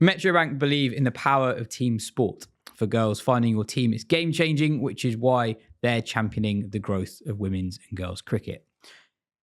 Metro Bank believe in the power of team sport. For girls, finding your team is game-changing, which is why they're championing the growth of women's and girls' cricket.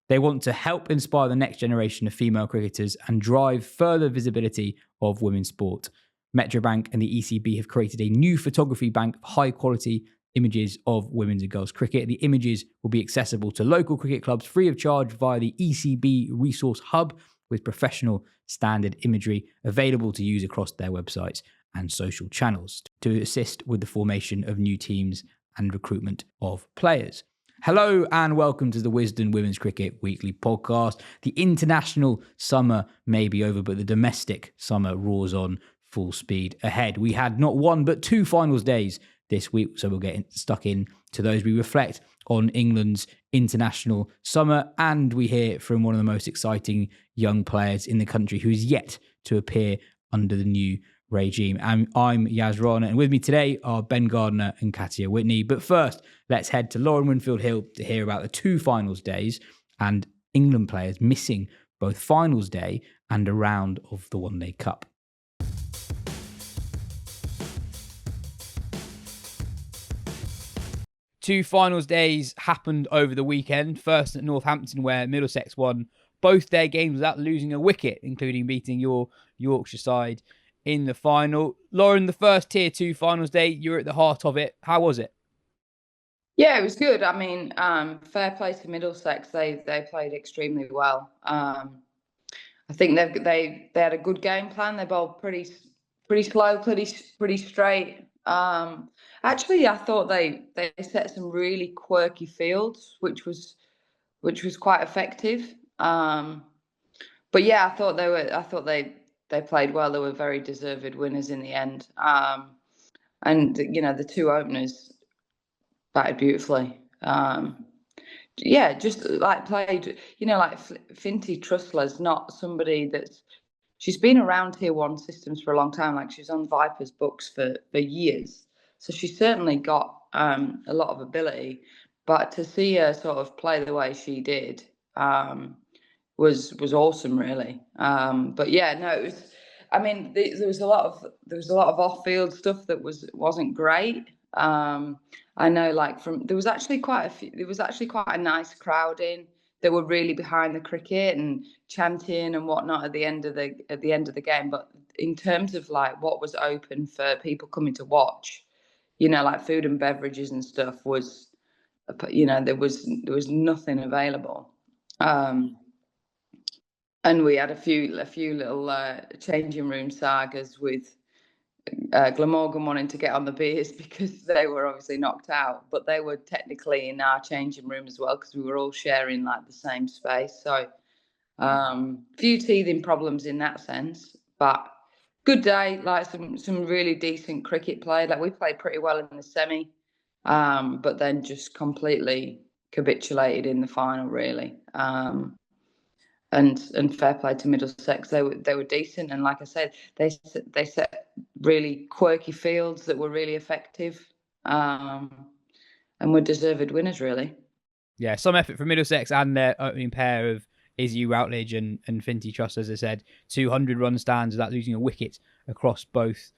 They want to help inspire the next generation of female cricketers and drive further visibility of women's sport. Metro Bank and the ECB have created a new photography bank of high-quality images of women's and girls' cricket. The images will be accessible to local cricket clubs free of charge via the ECB Resource Hub, with professional standard imagery available to use across their websites and social channels to assist with the formation of new teams and recruitment of players. Hello and welcome to the Wisden Women's Cricket Weekly Podcast. The international summer may be over, but the domestic summer roars on full speed ahead. We had not one but two finals days this week, so we'll get stuck in to those. We reflect on England's international summer, and we hear from one of the most exciting young players in the country who is yet to appear under the new regime. I'm Yas Rana, and with me today are Ben Gardner and Katya Witney. But first, let's head to Lauren Winfield-Hill to hear about the two finals days and England players missing both finals day and a round of the One Day Cup. Two finals days happened over the weekend. First at Northampton, where Middlesex won both their games without losing a wicket, including beating your Yorkshire side in the final. Lauren, the first Tier 2 finals day, you were at the heart of it. How was it? Yeah, it was good. I mean, fair play to Middlesex. They played extremely well. I think they had a good game plan. They bowled pretty slow, pretty straight. Actually, I thought they set some really quirky fields, which was quite effective. But yeah, I thought they played well. They were very deserved winners in the end. And you know, the two openers batted beautifully. Yeah, just like played. You know, like Finty Trussler's not somebody she's been around Tier 1 systems for a long time. Like she's on Viper's books for years. So she's certainly got a lot of ability. But to see her sort of play the way she did was awesome, really. But yeah, no, it was. I mean, there was a lot of off-field stuff that wasn't great. I know, like there was actually quite a nice crowd in that were really behind the cricket and chanting and whatnot at the end of the game. But in terms of like what was open for people coming to watch, you know, like food and beverages and stuff was, you know, there was nothing available. And we had a few little changing room sagas with Glamorgan wanting to get on the beers because they were obviously knocked out, but they were technically in our changing room as well because we were all sharing like the same space. So few teething problems in that sense, but good day. Like some really decent cricket play. Like we played pretty well in the semi, but then just completely capitulated in the final, really. And fair play to Middlesex. They were decent, and like I said, they set really quirky fields that were really effective, and were deserved winners, really. Yeah, some effort from Middlesex and their opening pair of Izzy Routledge and Finty Truss, as I said, 200 run stands without losing a wicket across both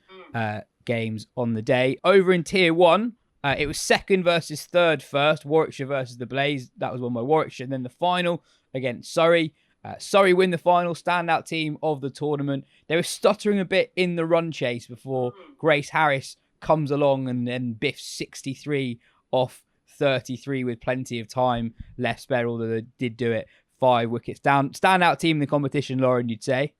games on the day. Over in Tier 1, it was second versus third first, Warwickshire versus the Blaze. That was won by Warwickshire. And then the final against Surrey. Surrey win the final, standout team of the tournament. They were stuttering a bit in the run chase before Grace Harris comes along and then biffs 63 off 33 with plenty of time left spare, although they did do it 5 wickets down. Standout team in the competition, Lauren, you'd say?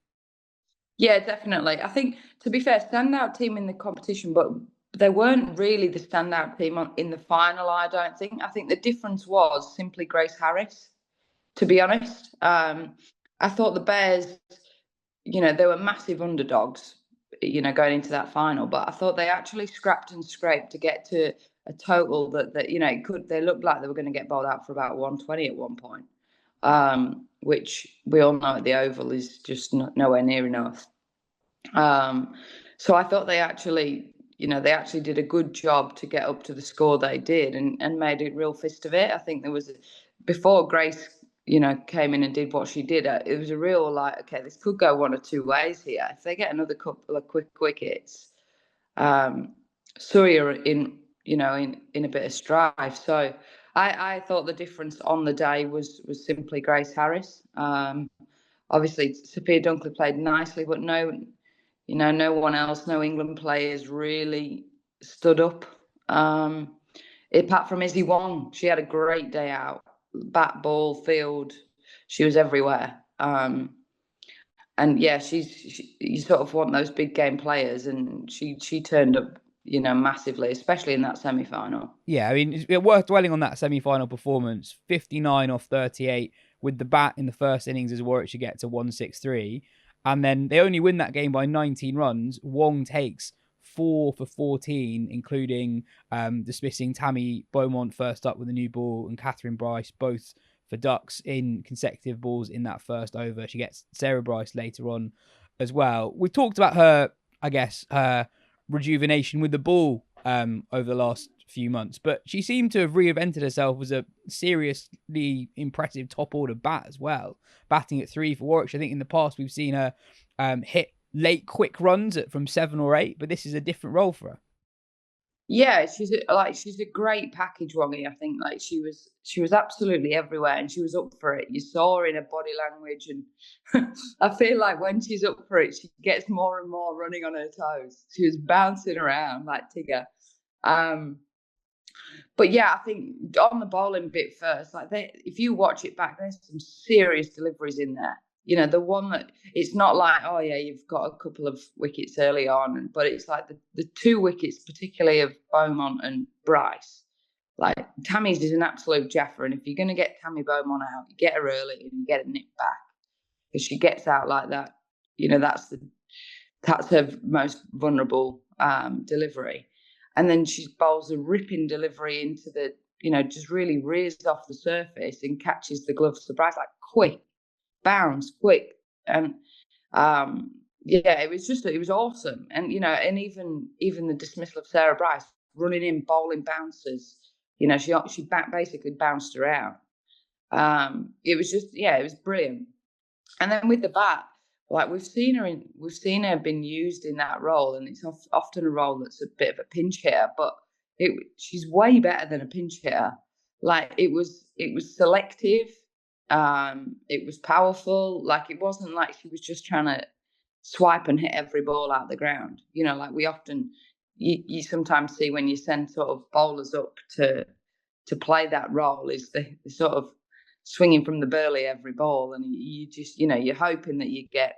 Yeah, definitely. I think, to be fair, standout team in the competition, but they weren't really the standout team in the final, I don't think. I think the difference was simply Grace Harris, to be honest. I thought the Bears, you know, they were massive underdogs, you know, going into that final, but I thought they actually scrapped and scraped to get to a total that you know, they looked like they were going to get bowled out for about 120 at one point, which we all know at the Oval is just nowhere near enough. So I thought they actually did a good job to get up to the score they did and made a real fist of it. I think there was, before Grace came in and did what she did. It was a real like, okay, this could go one or two ways here. If they get another couple of quick wickets, Surya in a bit of strife. So I thought the difference on the day was simply Grace Harris. Obviously, Sophia Dunkley played nicely, but no one else, no England players really stood up. Apart from Izzy Wong, she had a great day out. Bat, ball, field, she was everywhere. And yeah, you sort of want those big game players, and she turned up, massively, especially in that semi-final. Yeah, I mean, it's worth dwelling on that semi-final performance. 59 off 38 with the bat in the first innings as Warwickshire get to 163. And then they only win that game by 19 runs. Wong takes 4 for 14, including dismissing Tammy Beaumont first up with a new ball and Catherine Bryce both for ducks in consecutive balls in that first over. She gets Sarah Bryce later on as well. We've talked about her, I guess, her rejuvenation with the ball over the last few months, but she seemed to have reinvented herself as a seriously impressive top order bat as well, batting at 3 for Warwickshire. I think in the past we've seen her hit late quick runs from 7 or 8, but this is a different role for her. Yeah, she's a great package, Wongy. I think she was absolutely everywhere, and she was up for it. You saw her in her body language, and I feel like when she's up for it, she gets more and more running on her toes. She was bouncing around like Tigger. But yeah, I think on the bowling bit first, if you watch it back, there's some serious deliveries in there. The one that it's not like, oh yeah, you've got a couple of wickets early on, but it's like the 2 wickets, particularly of Beaumont and Bryce. Like Tammy's is an absolute jaffer, and if you're going to get Tammy Beaumont out, you get her early and you get a nip back because she gets out like that. That's her most vulnerable delivery. And then she bowls a ripping delivery into the, just really rears off the surface and catches the glove surprise, like quick, bounce, quick. And yeah, it was awesome. And, and even the dismissal of Sarah Bryce, running in, bowling bouncers, she basically bounced her out. It was brilliant. And then with the bat, like we've seen her been used in that role, and it's often a role that's a bit of a pinch hitter, but she's way better than a pinch hitter. Like it was selective, it was powerful. Like it wasn't like she was just trying to swipe and hit every ball out the ground. Like we often you sometimes see when you send sort of bowlers up to play that role is the sort of swinging from the burley every ball, and you just you're hoping that you get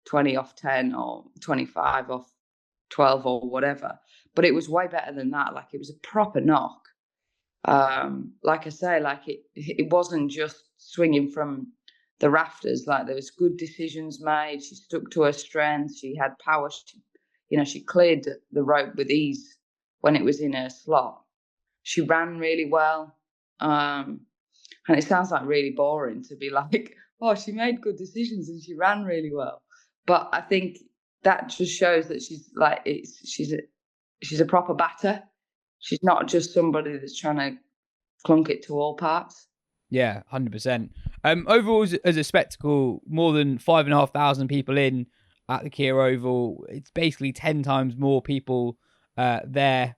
20 off 10 or 25 off 12 or whatever, but it was way better than that. Like it was a proper knock. Like I say, like it wasn't just swinging from the rafters. Like there was good decisions made. She stuck to her strengths. She had power. She cleared the rope with ease when it was in her slot. She ran really well. And it sounds like really boring to be like, oh, she made good decisions and she ran really well. But I think that just shows that she's a proper batter. She's not just somebody that's trying to clunk it to all parts. Yeah, 100%. Overall, as a spectacle, more than 5,500 people in at the Kia Oval. It's basically 10 times more people there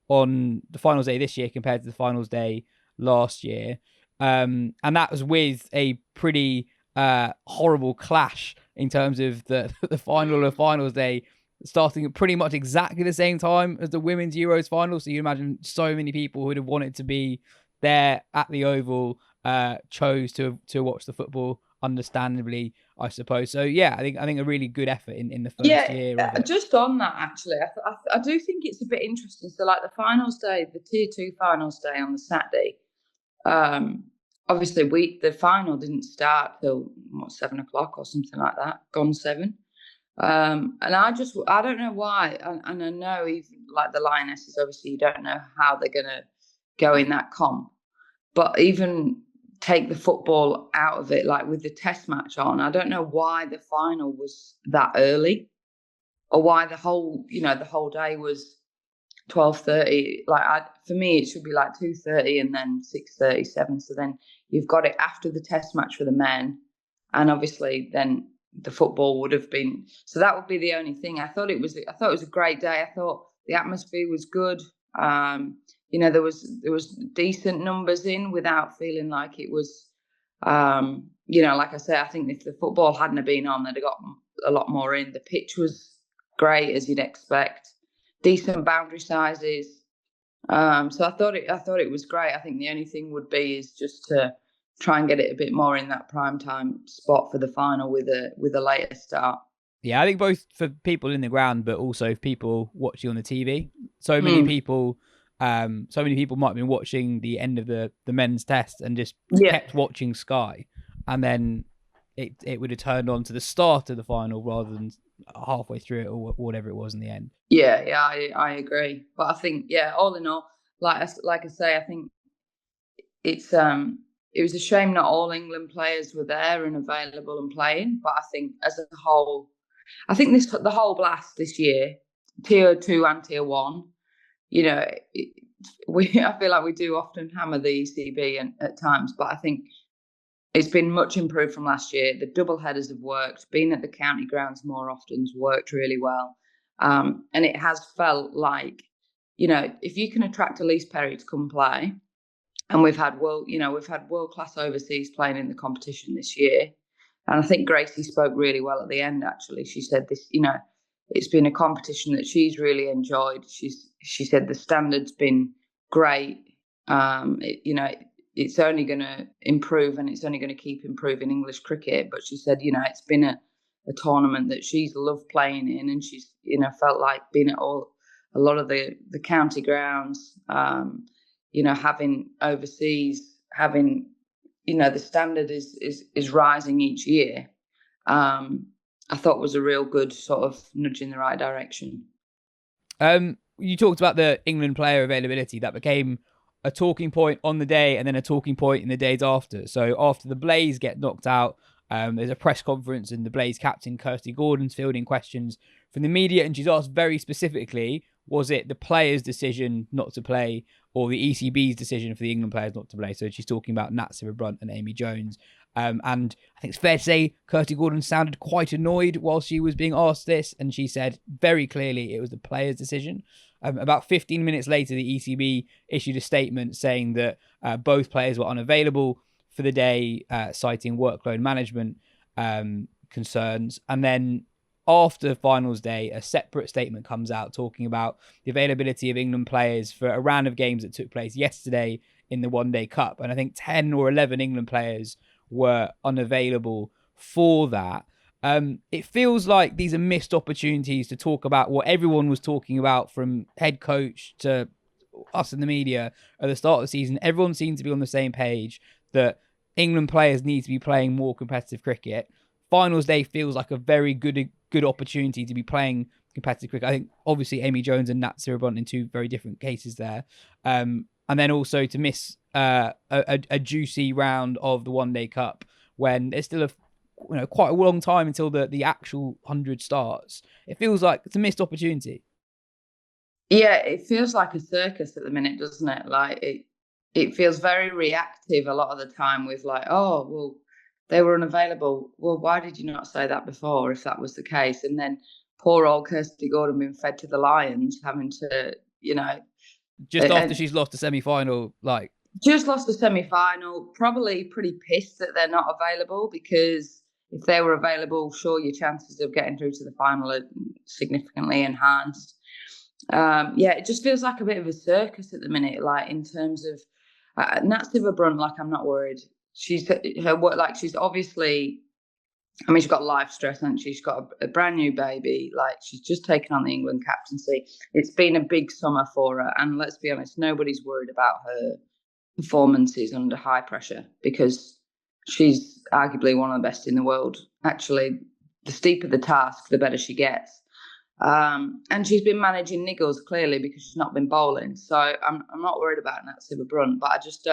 on the finals day this year compared to the finals day last year. And that was with a pretty horrible clash in terms of the final of finals day starting at pretty much exactly the same time as the women's Euros final. So you imagine so many people who would have wanted to be there at the Oval chose to watch the football, understandably, I suppose. So yeah, I think a really good effort in the first year of it. Just on that, actually, I do think it's a bit interesting. So like the finals day, the tier 2 finals day on the Saturday, obviously the final didn't start till 7 o'clock or something like that, gone 7. And I don't know why, and I know even like the Lionesses, obviously you don't know how they're gonna go in that comp, but even take the football out of it, like with the test match on, I don't know why the final was that early, or why the whole day was 12:30. For me, it should be like 2:30 and then 6:37. So then you've got it after the test match for the men, and obviously then the football would have been. So that would be the only thing. I thought it was a great day. I thought the atmosphere was good. There was decent numbers in without feeling like it was. Like I say, I think if the football hadn't have been on, they'd have got a lot more in. The pitch was great, as you'd expect. Decent boundary sizes. So I thought it was great. I think the only thing would be is just to try and get it a bit more in that prime time spot for the final with a later start. Yeah, I think both for people in the ground, but also for people watching on the TV. So many people might have been watching the end of the men's test and just kept watching Sky, and then it would have turned on to the start of the final rather than halfway through it or whatever it was in the end. Yeah, I agree. But I think, all in all, like I say, I think it was a shame not all England players were there and available and playing. But I think as a whole, I think the whole blast this year, tier 2 and tier 1, I feel like we do often hammer the ECB at times, but I think it's been much improved from last year. The double headers have worked. Being at the county grounds more often has worked really well. And it has felt like, if you can attract Elise Perry to come play, and we've had world-class overseas playing in the competition this year. And I think Gracie spoke really well at the end, actually. She said this, it's been a competition that she's really enjoyed. She said the standard's been great. It's only going to improve and it's only going to keep improving English cricket. But she said, it's been a tournament that she's loved playing in, and she's, felt like being at a lot of the county grounds, having overseas, having, the standard is rising each year. I thought was a real good sort of nudge in the right direction. You talked about the England player availability. That became a talking point on the day and then a talking point in the days after. So after the Blaze get knocked out, there's a press conference and the Blaze captain, Kirsty Gordon's fielding questions from the media, and she's asked very specifically, was it the players' decision not to play or the ECB's decision for the England players not to play? So she's talking about Nat Sciver-Brunt and Amy Jones. And I think it's fair to say Kirsty Gordon sounded quite annoyed while she was being asked this, and she said very clearly it was the players' decision. About 15 minutes later, the ECB issued a statement saying that both players were unavailable for the day, citing workload management concerns. And then after finals day, a separate statement comes out talking about the availability of England players for a round of games that took place yesterday in the One Day Cup. And I think 10 or 11 England players were unavailable for that. It feels like these are missed opportunities to talk about what everyone was talking about, from head coach to us in the media at the start of the season. Everyone seemed to be on the same page that England players need to be playing more competitive cricket. Finals day feels like a very good opportunity to be playing competitive cricket. I think obviously Amy Jones and Nat Sciver-Brunt in two very different cases there. And then also to miss a juicy round of the One Day Cup when there's still quite a long time until the actual 100 starts. It feels like it's a missed opportunity. Yeah, it feels like a circus at the minute, doesn't it? Like it feels very reactive a lot of the time with like, oh, well, they were unavailable. Well, why did you not say that before if that was the case? And then poor old Kirsty Gordon being fed to the lions, having to, Just after she's lost a semi-final, Just lost a semi-final, probably pretty pissed that they're not available, because if they were available, sure, your chances of getting through to the final are significantly enhanced. It just feels like a bit of a circus at the minute, like in terms of Nat Sciver-Brunt, like I'm not worried. She's obviously, I mean, she's got life stress, hasn't she? She's got a brand new baby. Like, she's just taken on the England captaincy. It's been a big summer for her. And let's be honest, nobody's worried about her performances under high pressure, because she's arguably one of the best in the world. Actually, the steeper the task, the better she gets. And she's been managing niggles, clearly, because she's not been bowling. So I'm not worried about Nat Sciver-Brunt, but I just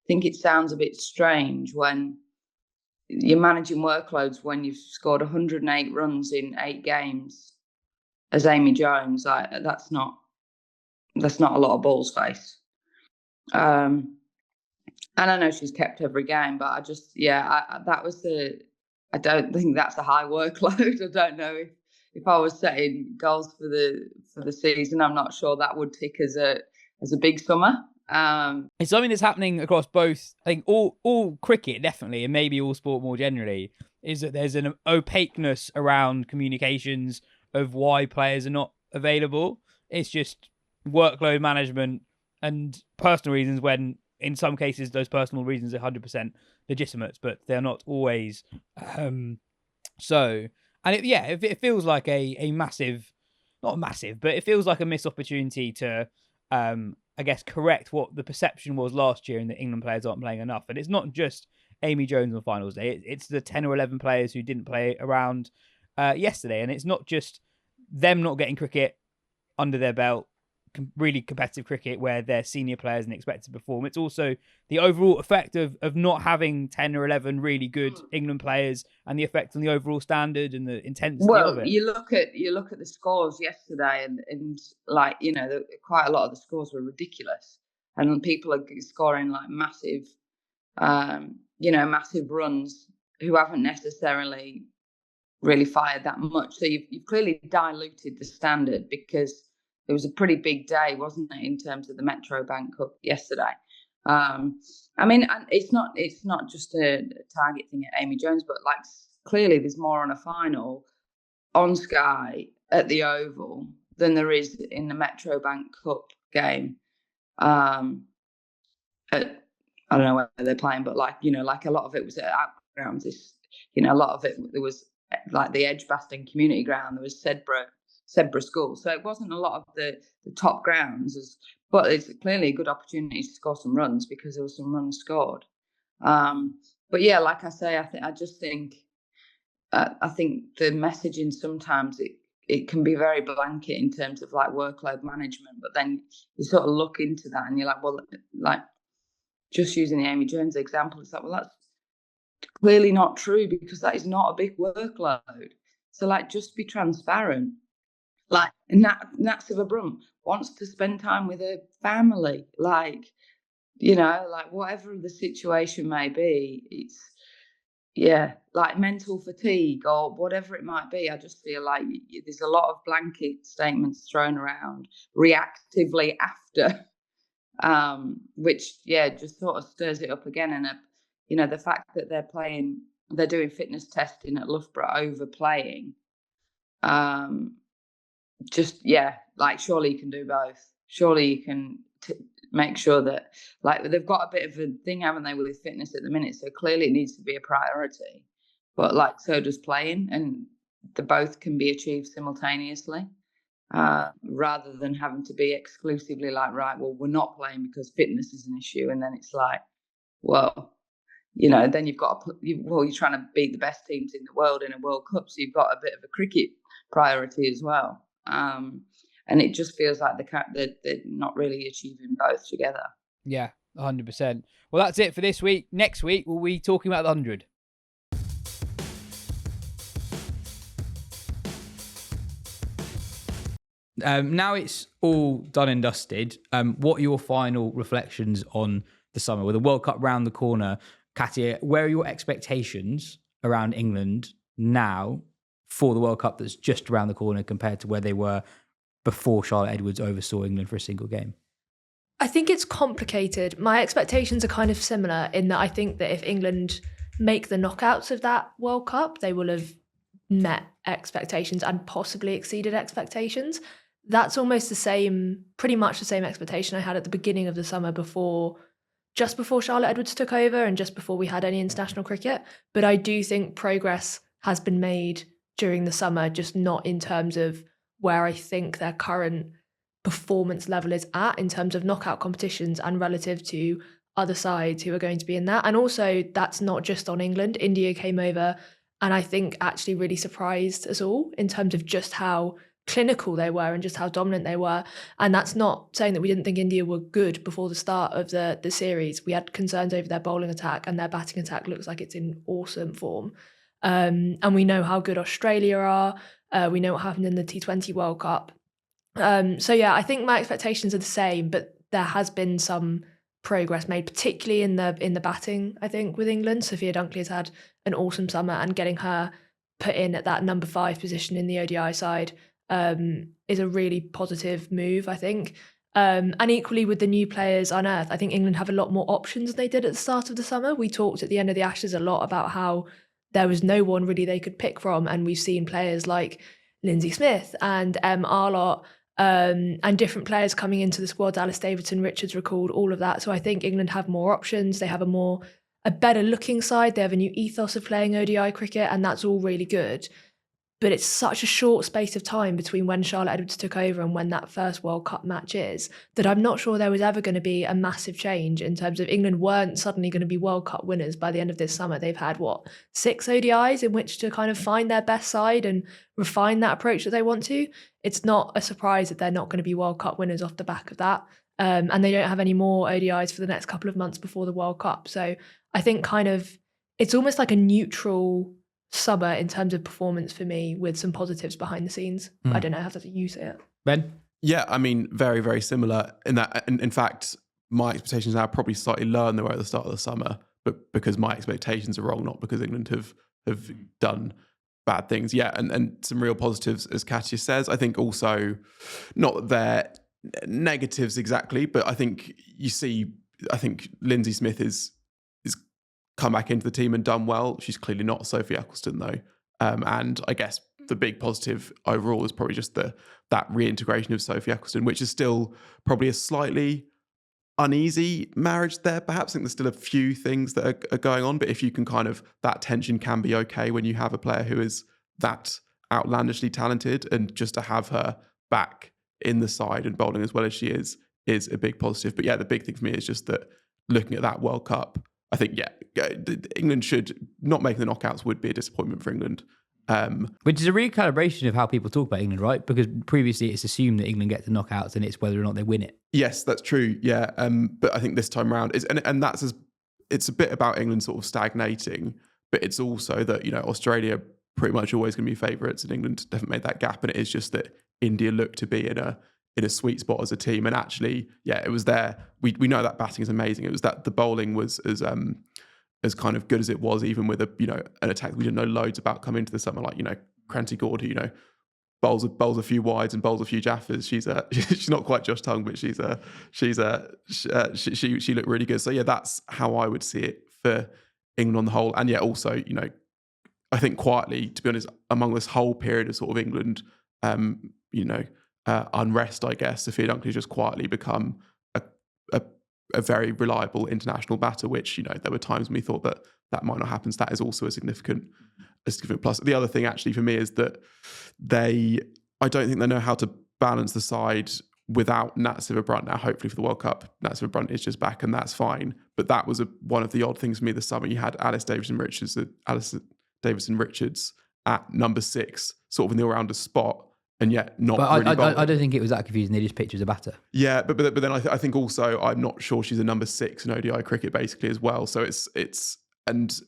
think it sounds a bit strange when you're managing workloads when you've scored 108 runs in 8 games as Amy Jones. Like, that's not that's not a lot of balls faced. And I know she's kept every game, but I just, that was I don't think that's a high workload. I don't know if I was setting goals for the season, I'm not sure that would tick as a big summer. It's something that's happening across both, I think, all cricket, definitely, and maybe all sport more generally, is that there's an opaqueness around communications of why players are not available. It's just workload management and personal reasons, when in some cases those personal reasons are 100% legitimate, but they're not always so. And it feels like a massive, not massive, but it feels like a missed opportunity to I guess, correct what the perception was last year, and that England players aren't playing enough. And it's not just Amy Jones on finals day. It's the 10 or 11 players who didn't play around yesterday. And it's not just them not getting cricket under their belt, really competitive cricket where they're senior players and expected to perform. It's also the overall effect of not having 10 or 11 really good England players, and the effect on the overall standard and the intensity of it. You look at the scores yesterday, and like, you know, quite a lot of the scores were ridiculous, and people are scoring like massive massive runs who haven't necessarily really fired that much. So you've clearly diluted the standard, because it was a pretty big day, wasn't it, in terms of the Metro Bank Cup yesterday. I mean, and it's not just a target thing at Amy Jones, but like clearly there's more on a final on Sky at the Oval than there is in the Metro Bank Cup game. I don't know where they're playing, but like, you know, like a lot of it was at outgrounds. A lot of it, there was like the Edgbaston Community Ground, there was Sedbergh School. So it wasn't a lot of the top grounds, but it's clearly a good opportunity to score some runs, because there was some runs scored. But yeah, like I say, I think the messaging sometimes it can be very blanket in terms of like workload management, but then you sort of look into that and you're like, well, like just using the Amy Jones example, it's like, well, that's clearly not true, because that is not a big workload. So like, just be transparent. Like Nat Silver-Brunt wants to spend time with her family, like, you know, like whatever the situation may be, it's like mental fatigue or whatever it might be. I just feel like there's a lot of blanket statements thrown around reactively after, which just sort of stirs it up again. And the fact that they're doing fitness testing at Loughborough over playing, like surely you can do both. Surely you can make sure that, like, they've got a bit of a thing, haven't they, with fitness at the minute? So clearly it needs to be a priority, but like, so does playing, and the both can be achieved simultaneously, rather than having to be exclusively like, right, well, we're not playing because fitness is an issue. And then it's like, well, you know, then you've got you're trying to beat the best teams in the world in a World Cup, so you've got a bit of a cricket priority as well. And it just feels like they're not really achieving both together. Yeah, 100%. Well, that's it for this week. Next week, we'll be talking about the 100. Now it's all done and dusted. What are your final reflections on the summer? With the World Cup round the corner, Katya, where are your expectations around England now for the World Cup that's just around the corner compared to where they were before Charlotte Edwards oversaw England for a single game? I think it's complicated. My expectations are kind of similar in that I think that if England make the knockouts of that World Cup, they will have met expectations and possibly exceeded expectations. That's almost pretty much the same expectation I had at the beginning of the summer, just before Charlotte Edwards took over and just before we had any international cricket. But I do think progress has been made during the summer, just not in terms of where I think their current performance level is at in terms of knockout competitions and relative to other sides who are going to be in that. And also, that's not just on England. India came over and I think actually really surprised us all in terms of just how clinical they were and just how dominant they were. And that's not saying that we didn't think India were good before the start of the series. We had concerns over their bowling attack, and their batting attack looks like it's in awesome form. And we know how good Australia are. We know what happened in the T20 World Cup. So yeah, I think my expectations are the same, but there has been some progress made, particularly in the batting, I think, with England. Sophia Dunkley has had an awesome summer, and getting her put in at that number 5 position in the ODI side is a really positive move, I think. And equally with the new players unearthed, I think England have a lot more options than they did at the start of the summer. We talked at the end of the Ashes a lot about how there was no one really they could pick from, and we've seen players like Lindsay Smith and Arlott and different players coming into the squad. Alice Davidson, Richards recalled, all of that. So I think England have more options. They have a better looking side. They have a new ethos of playing ODI cricket, and that's all really good. But it's such a short space of time between when Charlotte Edwards took over and when that first World Cup match is, that I'm not sure there was ever going to be a massive change in terms of England weren't suddenly going to be World Cup winners by the end of this summer. They've had, 6 ODIs in which to kind of find their best side and refine that approach that they want to. It's not a surprise that they're not going to be World Cup winners off the back of that. And they don't have any more ODIs for the next couple of months before the World Cup. So I think it's almost like a neutral summer in terms of performance for me, with some positives behind the scenes. I don't know how you say it. Ben? Yeah, I mean, very, very similar in that. In fact, my expectations now are probably slightly lower than they were at the start of the summer, but because my expectations are wrong, not because England have done bad things. Yeah, and some real positives, as Katya says. I think also, not that they're negatives exactly, but I think Lindsay Smith is come back into the team and done well. She's clearly not Sophie Ecclestone though. And I guess the big positive overall is probably just that reintegration of Sophie Ecclestone, which is still probably a slightly uneasy marriage there. Perhaps I think there's still a few things that are going on, but if you can that tension can be okay when you have a player who is that outlandishly talented, and just to have her back in the side and bowling as well as she is a big positive. But yeah, the big thing for me is just that looking at that World Cup, I think, England should not make the knockouts would be a disappointment for England. Which is a recalibration of how people talk about England, right? Because previously it's assumed that England get the knockouts and it's whether or not they win it. Yes, that's true. Yeah. But I think this time around it's a bit about England sort of stagnating, but it's also that, Australia pretty much always going to be favourites, and England haven't made that gap. And it is just that India looked to be in a sweet spot as a team. And actually, it was there. We know that batting is amazing. It was that the bowling was as kind of good as it was, even with an attack we didn't know loads about coming into the summer, like, Kranti Gaur, who, bowls a few wides and bowls a few jaffers. She's not quite Josh Tongue, but she looked really good. So yeah, that's how I would see it for England on the whole. And yeah, also, I think quietly, to be honest, among this whole period of sort of England, unrest, I guess, Sophia Dunkley just quietly become a very reliable international batter, which, there were times when we thought that might not happen. So that is also a significant plus. The other thing actually for me is that I don't think they know how to balance the side without Nat Sivabrunt. Now, hopefully for the World Cup, Nat Sivabrunt is just back and that's fine. But that was one of the odd things for me this summer. You had Alice Davidson Richards at number 6, sort of in the all-rounder spot, and yet not really bowling. I don't think it was that confusing. They just picked her as a batter. Yeah, but then I think also I'm not sure she's a number 6 in ODI cricket basically as well. So it's and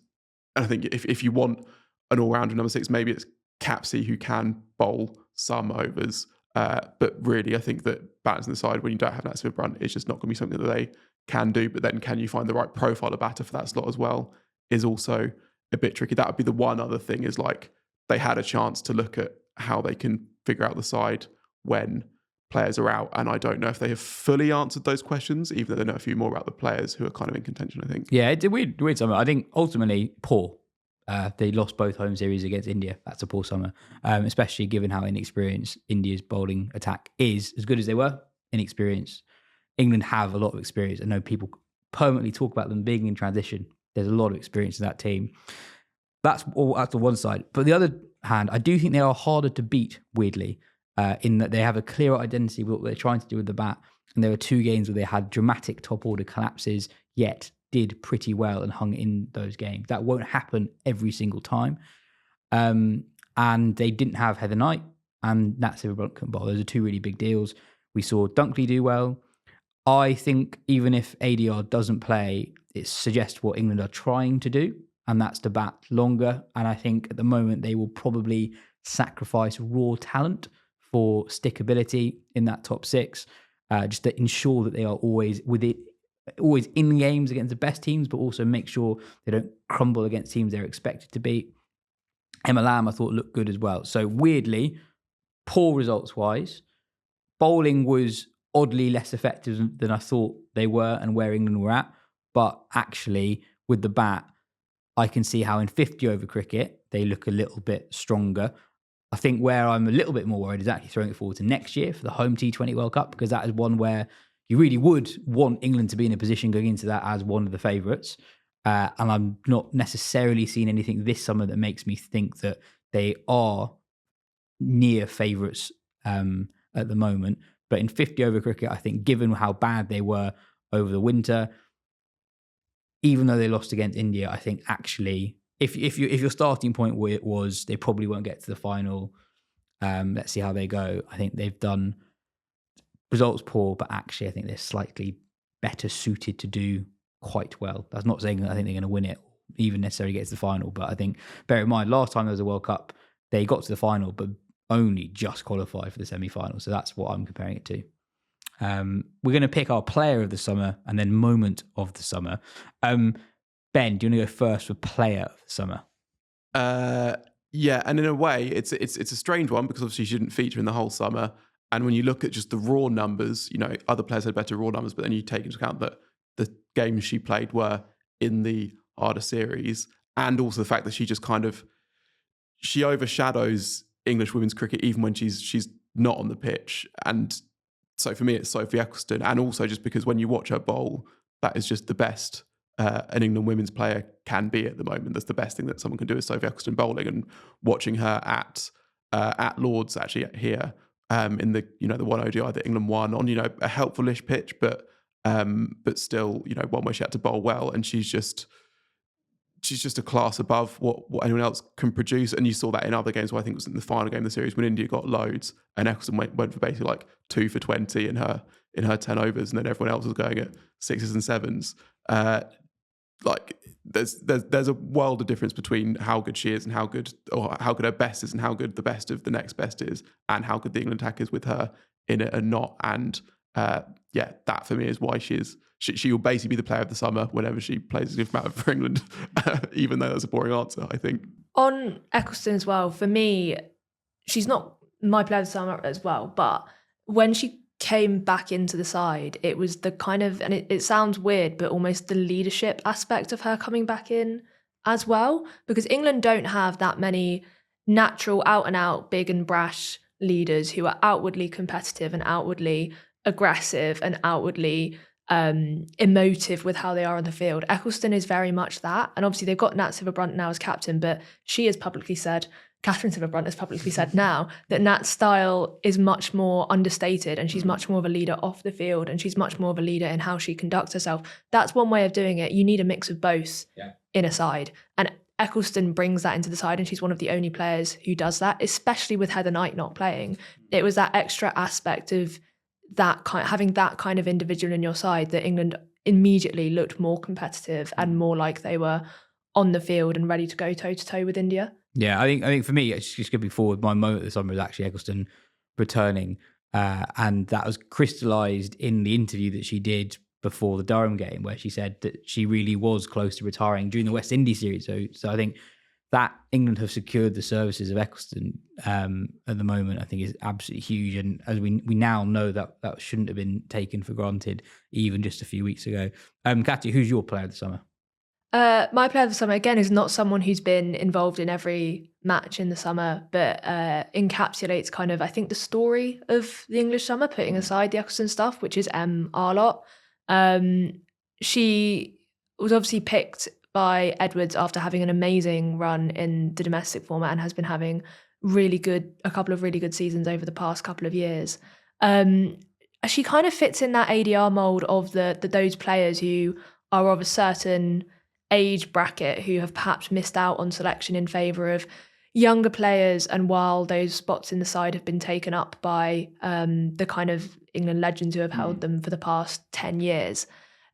I think if you want an all-rounder number 6, maybe it's Capsey who can bowl some overs. But really, I think that balancing the side when you don't have Nat Sivabrunt is just not going to be something that they can do. But then can you find the right profile of batter for that slot as well is also a bit tricky. That would be the one other thing, is like they had a chance to look at how they can figure out the side when players are out. And I don't know if they have fully answered those questions, even though they know a few more about the players who are kind of in contention, I think. Yeah, it's a weird summer. I think ultimately poor. They lost both home series against India. That's a poor summer, especially given how inexperienced India's bowling attack is. As good as they were, inexperienced. England have a lot of experience. I know people permanently talk about them being in transition. There's a lot of experience in that team. That's the one side. But the other hand, I do think they are harder to beat, weirdly, in that they have a clear identity with what they're trying to do with the bat. And there were 2 games where they had dramatic top order collapses, yet did pretty well and hung in those games. That won't happen every single time. And they didn't have Heather Knight and Nat Sivabrunt couldn't bowl. Those are 2 really big deals. We saw Dunkley do well. I think even if ADR doesn't play, it suggests what England are trying to do, and that's to bat longer. And I think at the moment they will probably sacrifice raw talent for stickability in that top six, just to ensure that they are always always in games against the best teams, but also make sure they don't crumble against teams they're expected to beat. Emma Lamb, I thought, looked good as well. So weirdly, poor results-wise. Bowling was oddly less effective than I thought they were and where England were at. But actually, with the bat, I can see how in 50-over cricket, they look a little bit stronger. I think where I'm a little bit more worried is actually throwing it forward to next year for the home T20 World Cup, because that is one where you really would want England to be in a position going into that as one of the favourites. And I'm not necessarily seeing anything this summer that makes me think that they are near favourites at the moment. But in 50-over cricket, I think given how bad they were over the winter, even though they lost against India, I think actually, if your starting point was they probably won't get to the final, let's see how they go. I think they've done results poor, but actually I think they're slightly better suited to do quite well. That's not saying that I think they're going to win it, even necessarily get to the final. But I think, bear in mind, last time there was a World Cup, they got to the final, but only just qualified for the semi-final. So that's what I'm comparing it to. We're going to pick our player of the summer and then moment of the summer. Ben, do you want to go first for player of the summer? Yeah, and in a way, it's a strange one because obviously she didn't feature in the whole summer. And when you look at just the raw numbers, other players had better raw numbers, but then you take into account that the games she played were in the harder series, and also the fact that she just she overshadows English women's cricket even when she's not on the pitch. And so for me, it's Sophie Ecclestone. And also just because when you watch her bowl, that is just the best an England women's player can be at the moment. That's the best thing that someone can do is Sophie Ecclestone bowling. And watching her at Lords actually here in the the one ODI that England won on a helpful-ish pitch, but still one where she had to bowl well, and she's just a class above what anyone else can produce. And you saw that in other games where I think it was in the final game of the series when India got loads and Ecclestone went for basically like 2 for 20 in her 10 overs, and then everyone else was going at 6s and 7s. There's a world of difference between how good she is and how good her best is and how good the best of the next best is, and how good the England attack is with her in it and not. And that for me is why she will basically be the player of the summer whenever she plays a good match for England, even though that's a boring answer, I think. On Ecclestone as well, for me, she's not my player of the summer as well, but when she came back into the side, it was the kind of, and it sounds weird, but almost the leadership aspect of her coming back in as well, because England don't have that many natural out-and-out big and brash leaders who are outwardly competitive and outwardly aggressive and outwardly emotive with how they are on the field. Ecclestone is very much that, and obviously they've got Nat Sciver-Brunt now as captain, but she has publicly said, Catherine Sciver-Brunt has publicly said now that Nat's style is much more understated, and she's much more of a leader off the field, and she's much more of a leader in how she conducts herself. That's one way of doing it. You need a mix of both in a side, and Ecclestone brings that into the side, and she's one of the only players who does that, especially with Heather Knight not playing. It was that extra aspect of that having that kind of individual in your side that England immediately looked more competitive and more like they were on the field and ready to go toe-to-toe with India. Yeah, I think for me, it's just going to be forward. My moment this summer was actually Ecclestone returning, and that was crystallised in the interview that she did before the Durham game, where she said that she really was close to retiring during the West Indies series. So I think that England have secured the services of Ecclestone at the moment, I think is absolutely huge. And as we now know that shouldn't have been taken for granted even just a few weeks ago. Katya, who's your player of the summer? My player of the summer, again, is not someone who's been involved in every match in the summer, but encapsulates kind of, I think, the story of the English summer, putting aside the Ecclestone stuff, which is Arlott. She was obviously picked by Edwards after having an amazing run in the domestic format and has been having a couple of really good seasons over the past couple of years. She kind of fits in that ADR mould of those players who are of a certain age bracket who have perhaps missed out on selection in favour of younger players, and while those spots in the side have been taken up by the kind of England legends who have held them for the past 10 years.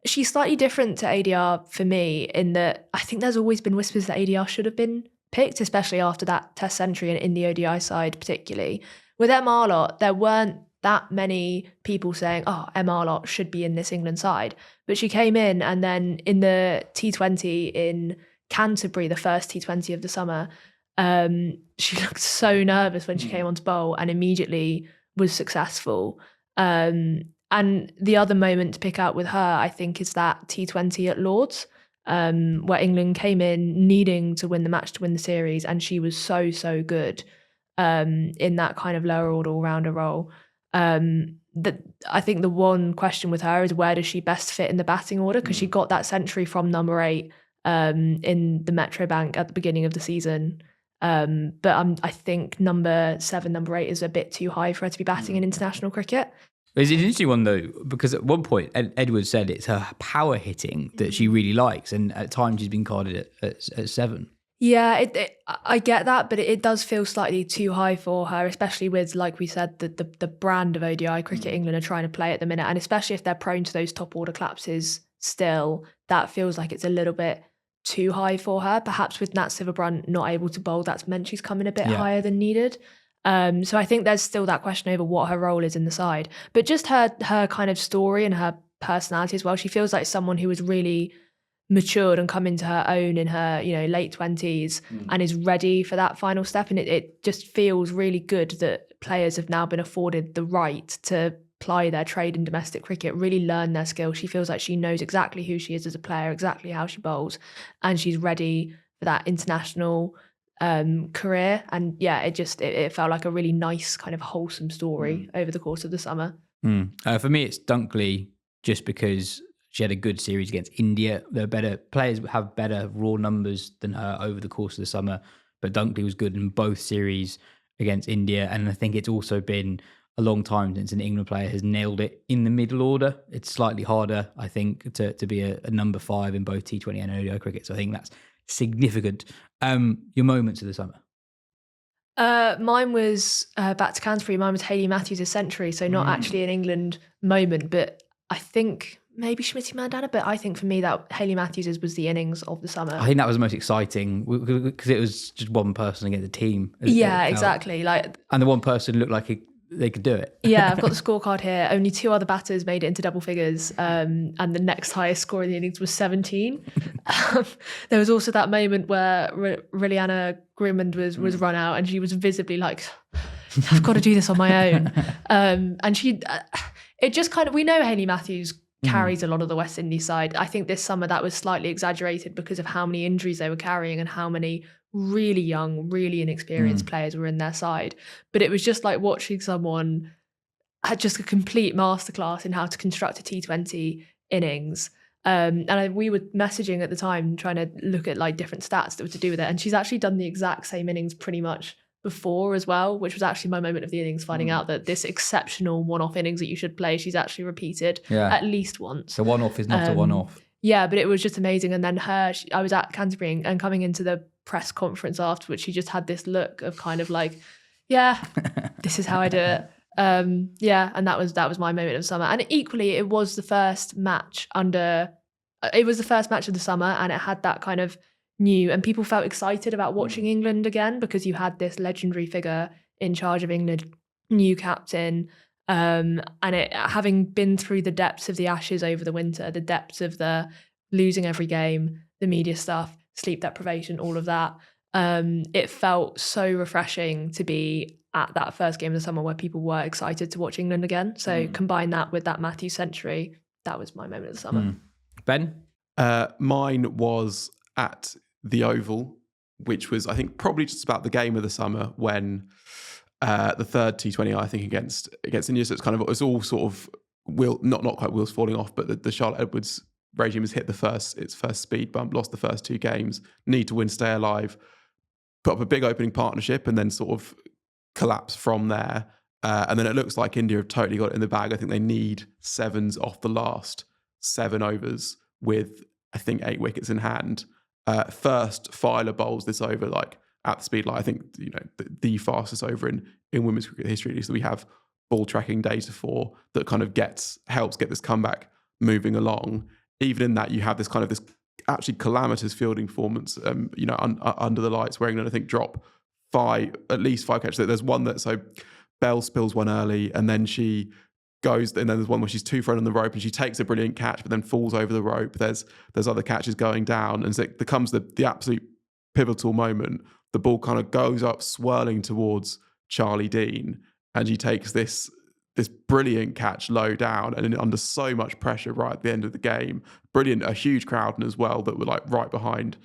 She's slightly different to ADR for me in that I think there's always been whispers that ADR should have been picked, especially after that Test century and in the ODI side particularly. with Emma Arlott, there weren't that many people saying, oh, Emma Arlott should be in this England side. But she came in, and then in the T20 in Canterbury, the first T20 of the summer, she looked so nervous when she came onto bowl and immediately was successful. And the other moment to pick out with her, I think, is that T20 at Lords, where England came in needing to win the match to win the series, and she was so good in that kind of lower order all-rounder role. I think the one question with her is, where does she best fit in the batting order? Because she got that century from number 8 in the Metro Bank at the beginning of the season. But I think number 7, number 8 is a bit too high for her to be batting in international cricket. It's an interesting one, though, because at one point, Edwards said it's her power hitting that she really likes, and at times she's been carded at 7. Yeah, I get that, but it does feel slightly too high for her, especially with, like we said, the brand of ODI cricket England are trying to play at the minute, and especially if they're prone to those top order collapses still, that feels like it's a little bit too high for her. Perhaps with Nat Sciver-Brunt not able to bowl, that's meant she's coming a bit higher than needed. So I think there's still that question over what her role is in the side. But just her kind of story and her personality as well, she feels like someone who was really matured and come into her own in her late 20s and is ready for that final step, and it just feels really good that players have now been afforded the right to ply their trade in domestic cricket, really learn their skills. She feels like she knows exactly who she is as a player, exactly how she bowls, and she's ready for that international career. And yeah, it felt like a really nice kind of wholesome story over the course of the summer. For me, it's Dunkley, just because she had a good series against India. The better players have better raw numbers than her over the course of the summer, but Dunkley was good in both series against India. And I think it's also been a long time since an England player has nailed it in the middle order. It's slightly harder, I think, to be a number 5 in both T20 and ODI cricket. So I think that's significant. Your moments of the summer? Mine was back to Canterbury. Mine was Hayley Matthews' century. So not actually an England moment, but I think maybe Shmitty Mandana, but I think for me that Hayley Matthews was the innings of the summer. I think that was the most exciting because it was just one person against a team. Yeah, exactly. And the one person looked like they could do it. Yeah, I've got the scorecard here. Only 2 other batters made it into double figures, and the next highest score in the innings was 17. There was also that moment where Liliana Grimond was run out, and she was visibly like, I've got to do this on my own. And she, it just kind of, we know Hayley Matthews carries a lot of the West Indies side. I think this summer that was slightly exaggerated because of how many injuries they were carrying and how many really young, really inexperienced players were in their side. But it was just like watching someone had just a complete masterclass in how to construct a T20 innings. We were messaging at the time trying to look at like different stats that were to do with it. And she's actually done the exact same innings pretty much before as well, which was actually my moment of the innings, finding out that this exceptional one-off innings that you should play, she's actually repeated at least once. The one-off is not a one-off. Yeah, but it was just amazing. And then I was at Canterbury, and coming into the press conference afterwards, she just had this look of kind of like, yeah, this is how I do it. And that was my moment of summer. And equally, it was the first match of the summer, and it had that kind of new, and people felt excited about watching England again because you had this legendary figure in charge of England, new captain, and it having been through the depths of the Ashes over the winter, the depths of the losing every game, the media stuff, sleep deprivation, all of that. It felt so refreshing to be at that first game of the summer where people were excited to watch England again. So combine that with that Matthews century, that was my moment of the summer. Ben? Mine was at the Oval, which was, I think, probably just about the game of the summer when the third T20, I think, against India. So it's all sort of not quite wheels falling off, but the Charlotte Edwards regime has hit its first speed bump, lost the first 2 games, need to win, stay alive, put up a big opening partnership, and then sort of collapse from there. And then it looks like India have totally got it in the bag. I think they need 7s off the last 7 overs with, I think, 8 wickets in hand. First Filer bowls this over like at the speed line. I think the fastest over in women's cricket history is that we have ball tracking data for that kind of helps get this comeback moving along. Even in that, you have this actually calamitous fielding performance. Under the lights, where England I think drop at least 5 catches. There's one that Bell spills one early, and then she goes, and then there's one where she's 2 for on the rope and she takes a brilliant catch but then falls over the rope. There's other catches going down, and so it becomes the absolute pivotal moment. The ball kind of goes up swirling towards Charlie Dean, and she takes this brilliant catch low down and under so much pressure right at the end of the game. Brilliant, a huge crowd as well that were like right behind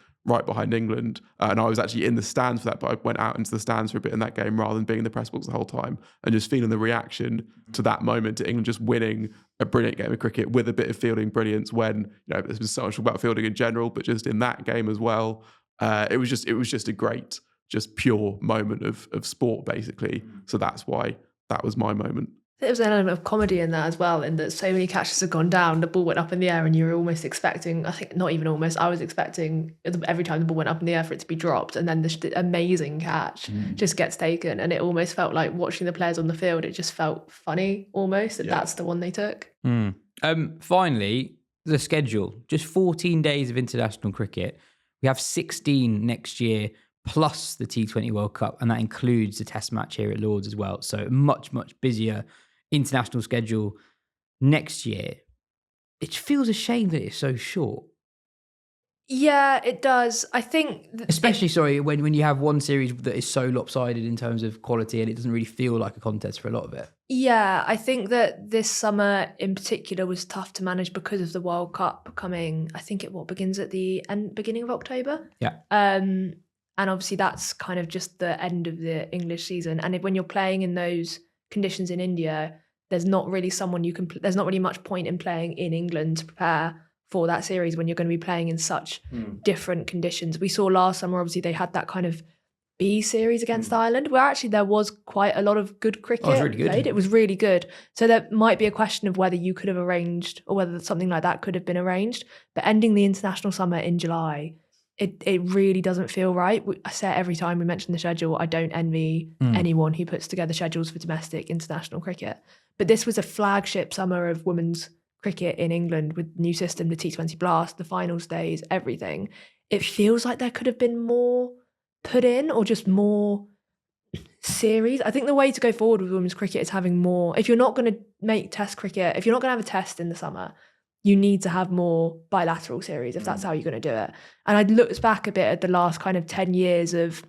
England. And I was actually in the stands for that, but I went out into the stands for a bit in that game rather than being in the press box the whole time, and just feeling the reaction to that moment, to England just winning a brilliant game of cricket with a bit of fielding brilliance when, there's been so much about fielding in general, but just in that game as well. It was just a great, just pure moment of sport, basically. So that's why that was my moment. There was an element of comedy in that as well, in that so many catches had gone down, the ball went up in the air, and you were almost expecting, I think not even almost, I was expecting every time the ball went up in the air for it to be dropped, and then the amazing catch just gets taken, and it almost felt like watching the players on the field, it just felt funny almost, that that's the one they took. Finally, the schedule. Just 14 days of international cricket. We have 16 next year, plus the T20 World Cup, and that includes the test match here at Lords as well. So much, much busier international schedule next year. It feels a shame that it's so short. Yeah, it does. I think... Especially, when you have one series that is so lopsided in terms of quality, and it doesn't really feel like a contest for a lot of it. Yeah, I think that this summer in particular was tough to manage because of the World Cup coming, I think it begins at the beginning of October. Yeah. And obviously that's kind of just the end of the English season. And when you're playing in those conditions in India, there's not really there's not really much point in playing in England to prepare for that series when you're going to be playing in such different conditions. We saw last summer, obviously they had that kind of B series against Ireland, where actually there was quite a lot of good cricket. It was really good. Played. It was really good. So there might be a question of whether you could have arranged, or whether something like that could have been arranged. But ending the international summer in July, it really doesn't feel right. I say it every time we mention the schedule, I don't envy anyone who puts together schedules for domestic international cricket. But this was a flagship summer of women's cricket in England with the new system, the T20 Blast, the finals days, everything. It feels like there could have been more put in, or just more series. I think the way to go forward with women's cricket is having more. If you're not going to make test cricket, if you're not going to have a test in the summer, you need to have more bilateral series if that's how you're going to do it. And I looked back a bit at the last kind of 10 years of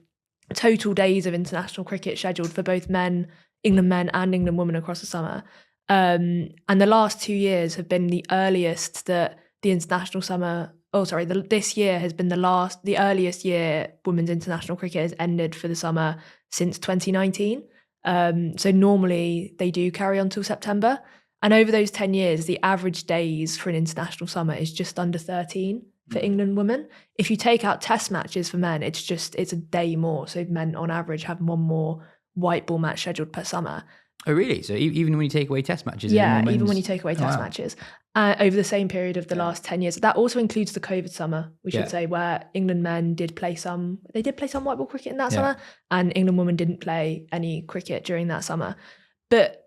total days of international cricket scheduled for both England men and England women across the summer. And the last 2 years have been the earliest that the international summer, this year has been the earliest year women's international cricket has ended for the summer since 2019. So normally they do carry on till September. And over those 10 years, the average days for an international summer is just under 13 for England women. If you take out test matches for men, it's a day more. So men on average have one more white ball match scheduled per summer. Oh, really? So even when you take away test matches? Yeah, even when you take away test matches. Over the same period of the last 10 years. That also includes the COVID summer, we should say, where England men did play some white ball cricket in that summer, and England women didn't play any cricket during that summer. But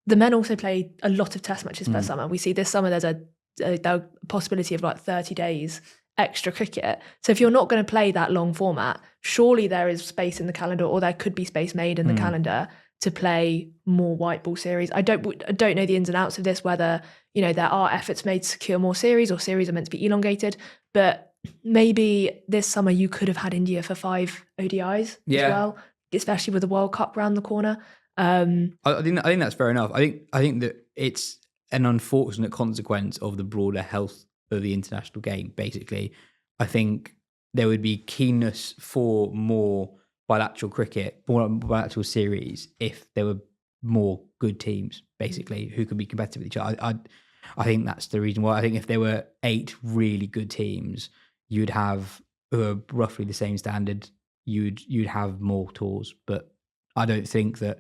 the men also played a lot of test matches per summer. We see this summer there's a possibility of like 30 days extra cricket. So if you're not going to play that long format, surely there is space in the calendar, or there could be space made in the calendar to play more white ball series. I don't know the ins and outs of this, whether there are efforts made to secure more series, or series are meant to be elongated, but maybe this summer you could have had India for 5 ODIs as well, especially with the World Cup round the corner. I think that's fair enough. I think that it's an unfortunate consequence of the broader health of the international game. Basically, I think there would be keenness for more bilateral cricket, more bilateral series, if there were more good teams, basically, who could be competitive with each other. I think that's the reason why. I think if there were 8 really good teams, you'd have roughly the same standard. You'd have more tours, but I don't think that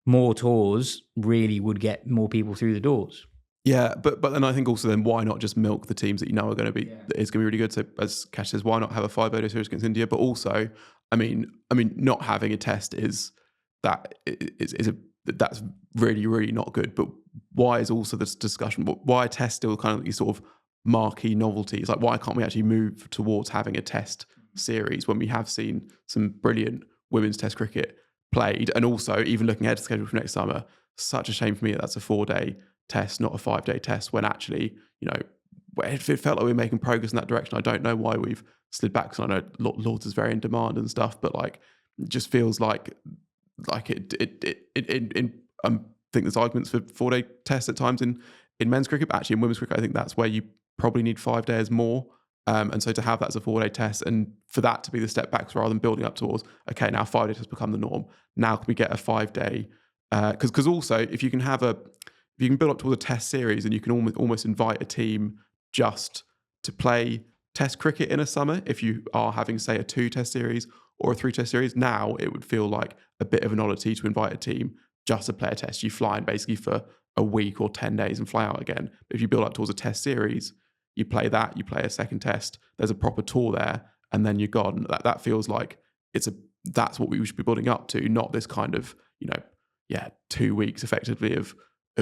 more tours really would get more people through the doors. Yeah, but then I think also then why not just milk the teams that you know are going to be is going to be really good. So as Kash says, why not have a 5-0 series against India? But also, I mean, not having a test is that's really, really not good. But why is also this discussion? Why are tests still kind of these sort of marquee novelties? Like, why can't we actually move towards having a test series when we have seen some brilliant women's test cricket played. And also, even looking ahead to the schedule for next summer, such a shame for me that that's a 4-day test, not a 5-day test, when actually, it felt like we were making progress in that direction. I don't know why we've slid back, because I know Lords is very in demand and stuff, but like, it just feels like I think there's arguments for 4-day tests at times in men's cricket, but actually in women's cricket, I think that's where you probably need 5 days more. And so to have that as a 4-day test, and for that to be the step back rather than building up towards, okay, now 5 days has become the norm. Now can we get a 5-day? Because also, if you can build up towards a test series, and you can almost invite a team just to play test cricket in a summer, if you are having, say, a 2-test series or a 3-test series, now it would feel like a bit of an oddity to invite a team just to play a test. You fly in basically for a week or 10 days and fly out again. But if you build up towards a test series, you play that, you play a second test, there's a proper tour there, and then you're gone. That feels like that's what we should be building up to, not this kind of 2 weeks effectively of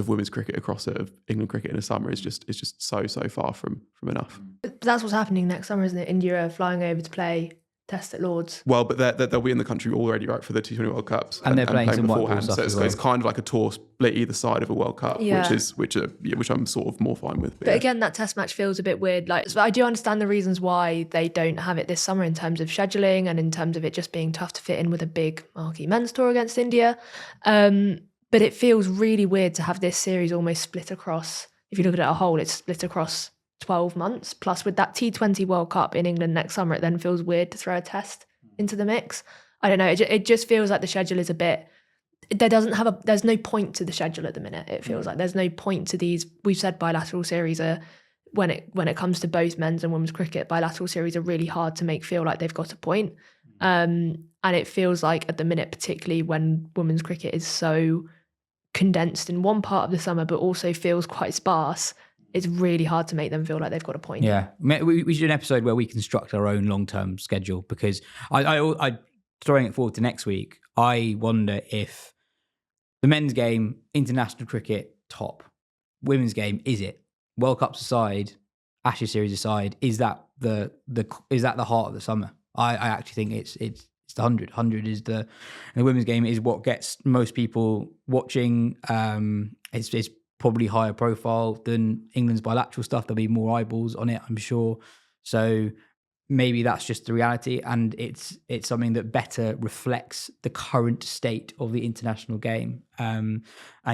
women's cricket across of England cricket in a summer is just so far from enough. But that's what's happening next summer, isn't it? India are flying over to play test at Lords. Well, but they'll be in the country already, right, for the T20 World Cups, and they're playing some beforehand. So it's kind of like a tour split either side of a World Cup, which I'm sort of more fine with. But again, that test match feels a bit weird. Like, so I do understand the reasons why they don't have it this summer in terms of scheduling and in terms of it just being tough to fit in with a big marquee men's tour against India. But it feels really weird to have this series almost split across. If you look at it as a whole, it's split across 12 months. Plus, with that T20 World Cup in England next summer, it then feels weird to throw a test into the mix. I don't know. It just feels like the schedule is a bit. There's no point to the schedule at the minute. It feels like there's no point to these. We've said bilateral series are, when it comes to both men's and women's cricket, bilateral series are really hard to make feel like they've got a point. And it feels like at the minute, particularly when women's cricket is so condensed in one part of the summer, but also feels quite sparse, it's really hard to make them feel like they've got a point. Yeah, we should do an episode where we construct our own long-term schedule, because I throwing it forward to next week, I wonder if the men's game, international cricket, top. Women's game, is it? World Cups aside, Ashes series aside, is that the heart of the summer? I actually think it's the 100. 100 is the women's game is what gets most people watching. It's probably higher profile than England's bilateral stuff. There'll be more eyeballs on it, I'm sure. So maybe that's just the reality, and it's something that better reflects the current state of the international game. And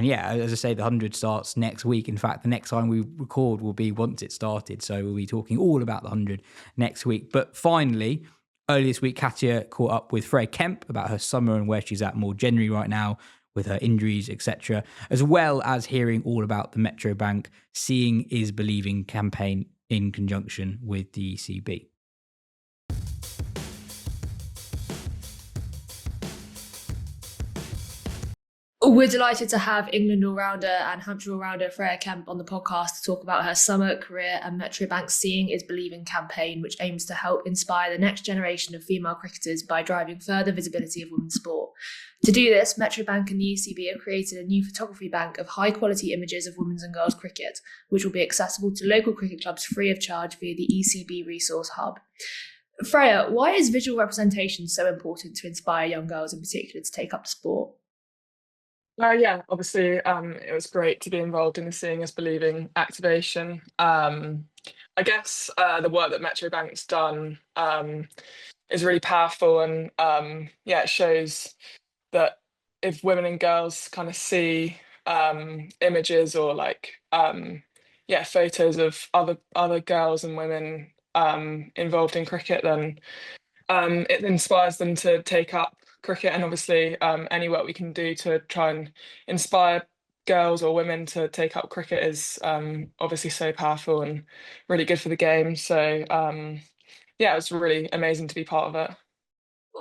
yeah, as I say, the 100 starts next week. In fact, the next time we record will be once it started. So we'll be talking all about the 100 next week. But finally, earlier this week, Katya caught up with Freya Kemp about her summer and where she's at more generally right now with her injuries, etc., as well as hearing all about the Metro Bank Seeing is Believing campaign in conjunction with the ECB. We're delighted to have England all-rounder and Hampshire all-rounder Freya Kemp on the podcast to talk about her summer, career and Metro Bank's Seeing is Believing campaign, which aims to help inspire the next generation of female cricketers by driving further visibility of women's sport. To do this, Metro Bank and the ECB have created a new photography bank of high-quality images of women's and girls' cricket, which will be accessible to local cricket clubs free of charge via the ECB Resource Hub. Freya, why is visual representation so important to inspire young girls in particular to take up the sport? Obviously, it was great to be involved in the Seeing is Believing activation. I guess the work that Metro Bank's done is really powerful, and it shows that if women and girls kind of see images or photos of other girls and women involved in cricket, then it inspires them to take up cricket. And obviously any work we can do to try and inspire girls or women to take up cricket is obviously so powerful and really good for the game. So it was really amazing to be part of it.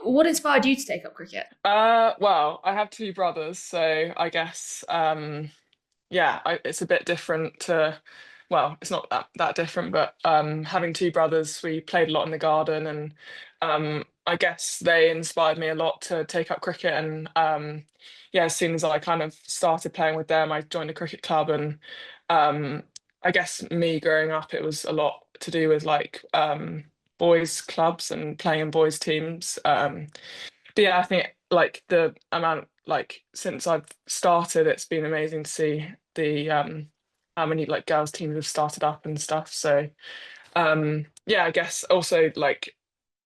What inspired you to take up cricket? Well, I have two brothers, so I guess it's a bit different to, well, it's not that different, but having two brothers, we played a lot in the garden, and I guess they inspired me a lot to take up cricket. And as soon as I kind of started playing with them, I joined a cricket club, and I guess me growing up, it was a lot to do with boys clubs and playing in boys teams. I think like the amount, like since I've started, it's been amazing to see the how many like girls teams have started up and stuff. So yeah, I guess also like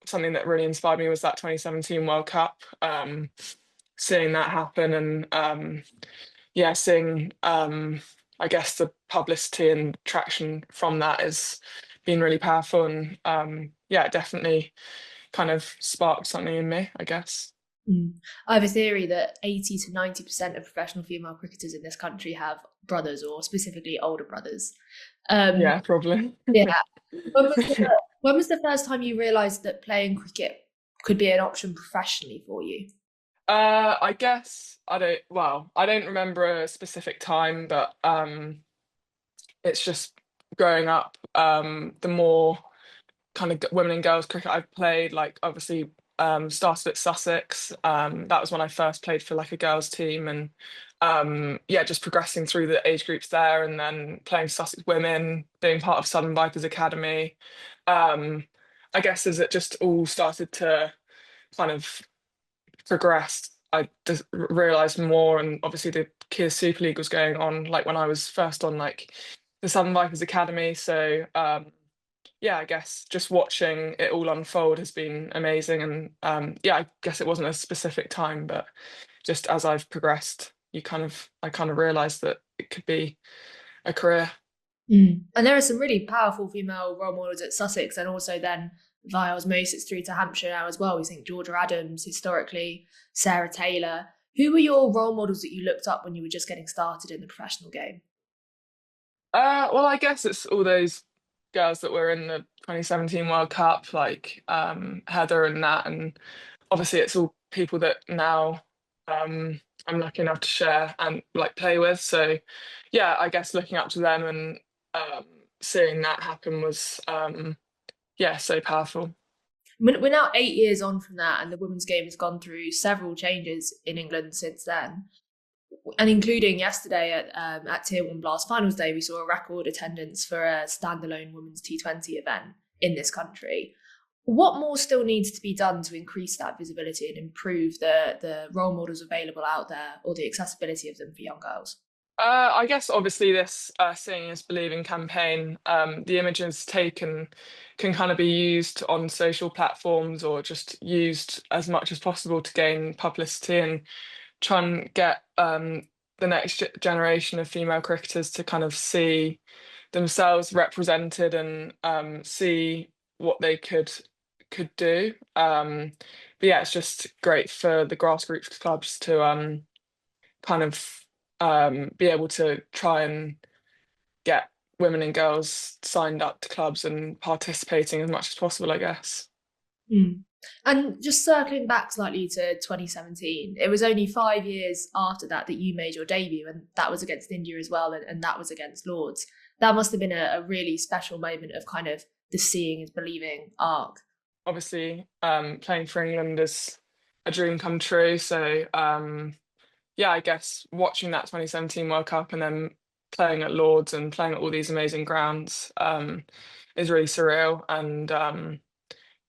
something that really inspired me was that 2017 World Cup. Seeing that happen and yeah, seeing I guess the publicity and traction from that has been really powerful, and yeah, it definitely kind of sparked something in me, I guess. I have a theory that 80 to 90% of professional female cricketers in this country have brothers, or specifically older brothers. Yeah, probably. Yeah. When was the first time you realised that playing cricket could be an option professionally for you? I guess I don't remember a specific time, but it's just growing up, the more kind of women and girls cricket I've played, like obviously started at Sussex. That was when I first played for like a girls team, and yeah, just progressing through the age groups there, and then playing Sussex women, being part of Southern Vipers Academy. I guess as it just all started to kind of progress, I just realised more, and obviously the Kia Super League was going on like when I was first on like the Southern Vipers Academy. So yeah, I guess just watching it all unfold has been amazing. And yeah, I guess it wasn't a specific time, but just as I've progressed, I kind of realised that it could be a career. And there are some really powerful female role models at Sussex, and also then via osmosis through to Hampshire now as well. We think Georgia Adams, historically, Sarah Taylor. Who were your role models that you looked up when you were just getting started in the professional game? Well, I guess it's all those girls that were in the 2017 World Cup, like Heather and Nat, and obviously it's all people that now I'm lucky enough to share and like play with. So yeah, I guess looking up to them and seeing that happen was yeah, so powerful. We're now 8 years on from that, and the women's game has gone through several changes in England since then. And including yesterday at Tier 1 Blast Finals Day, we saw a record attendance for a standalone women's T20 event in this country. What more still needs to be done to increase that visibility and improve the role models available out there, or the accessibility of them for young girls? I guess obviously this Seeing is Believing campaign, the images taken can kind of be used on social platforms, or just used as much as possible to gain publicity and try and get the next generation of female cricketers to kind of see themselves represented and see what they could do. But yeah, it's just great for the grassroots clubs to kind of be able to try and get women and girls signed up to clubs and participating as much as possible, I guess. And just circling back slightly to 2017, it was only 5 years after that that you made your debut, and that was against India as well, and that was against Lords. That must have been a really special moment of kind of the seeing is believing arc. Obviously, playing for England is a dream come true. So yeah, I guess watching that 2017 World Cup and then playing at Lords and playing at all these amazing grounds is really surreal. And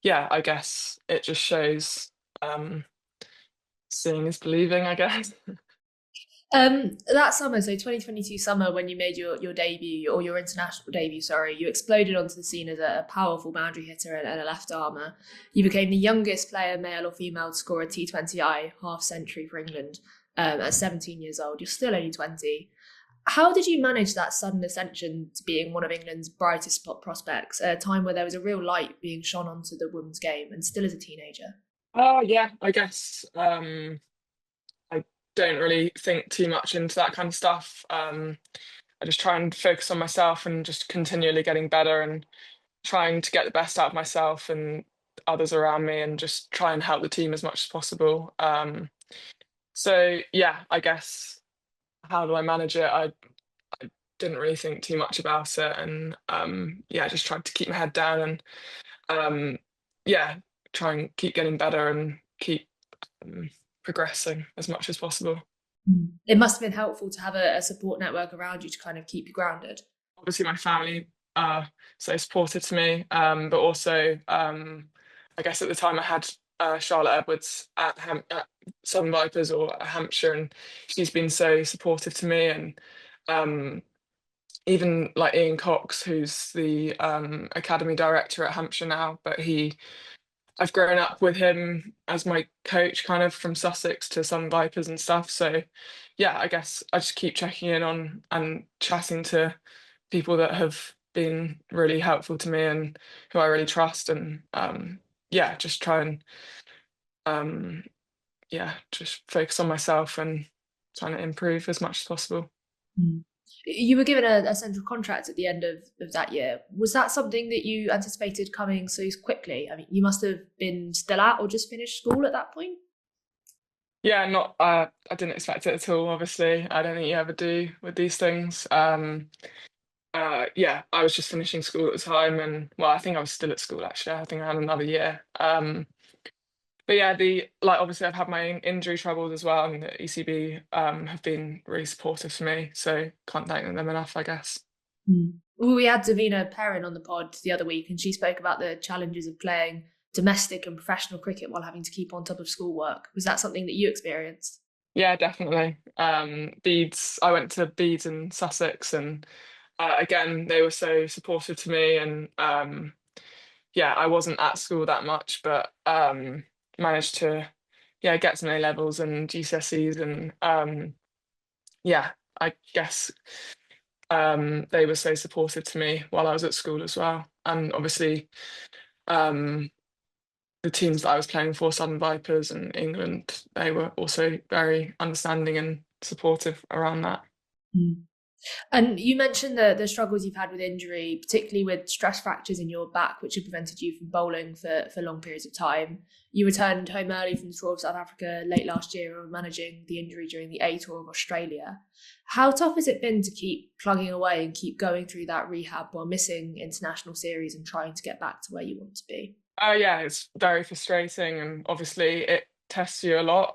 yeah, I guess it just shows seeing is believing, I guess. That summer, so 2022 summer, when you made your debut, or your international debut, sorry, you exploded onto the scene as a powerful boundary hitter and a left armer. You became the youngest player, male or female, to score a T20I half century for England at 17 years old. You're still only 20. How did you manage that sudden ascension to being one of England's brightest prospects at a time where there was a real light being shone onto the women's game, and still as a teenager? Oh yeah, I guess I don't really think too much into that kind of stuff. I just try and focus on myself and just continually getting better and trying to get the best out of myself and others around me, and just try and help the team as much as possible. So yeah, I guess how do I manage it? I didn't really think too much about it, and yeah, just tried to keep my head down and yeah, try and keep getting better and keep progressing as much as possible. It must have been helpful to have a support network around you to kind of keep you grounded. Obviously, my family are so supportive to me, but also I guess at the time I had Charlotte Edwards at Southern Vipers or at Hampshire, and she's been so supportive to me. And even like Ian Cox, who's the academy director at Hampshire now, but I've grown up with him as my coach, kind of from Sussex to Southern Vipers and stuff. So yeah, I guess I just keep checking in on and chatting to people that have been really helpful to me and who I really trust, and yeah, just try and yeah, just focus on myself and trying to improve as much as possible. You were given a central contract at the end of that year. Was that something that you anticipated coming so quickly? I mean, you must have been still at or just finished school at that point. Yeah, not. I didn't expect it at all. Obviously, I don't think you ever do with these things. Yeah, I was just finishing school at the time, and well, I think I was still at school actually. I think I had another year. But yeah, obviously I've had my injury troubles as well, and the ECB have been really supportive for me. So can't thank them enough, I guess. Well, we had Davina Perrin on the pod the other week, and she spoke about the challenges of playing domestic and professional cricket while having to keep on top of schoolwork. Was that something that you experienced? Yeah, definitely. Beeds. I went to Beeds in Sussex, and again, they were so supportive to me. And yeah, I wasn't at school that much, but managed to get some A levels and GCSEs, and yeah, I guess they were so supportive to me while I was at school as well. And obviously, the teams that I was playing for, Southern Vipers and England, they were also very understanding and supportive around that. And you mentioned the struggles you've had with injury, particularly with stress fractures in your back, which have prevented you from bowling for long periods of time. You returned home early from the tour of South Africa late last year and were managing the injury during the A tour of Australia. How tough has it been to keep plugging away and keep going through that rehab while missing international series and trying to get back to where you want to be? Yeah, it's very frustrating, and obviously it tests you a lot.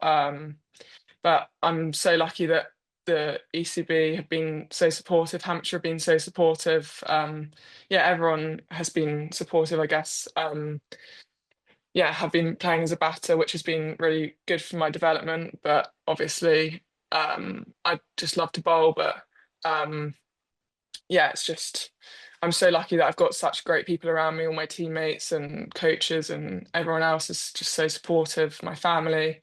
But I'm so lucky that the ECB have been so supportive, Hampshire have been so supportive. Yeah, everyone has been supportive, I guess. Yeah, have been playing as a batter, which has been really good for my development. But obviously, I just love to bowl. But yeah, it's just I'm so lucky that I've got such great people around me, all my teammates and coaches, and everyone else is just so supportive. My family.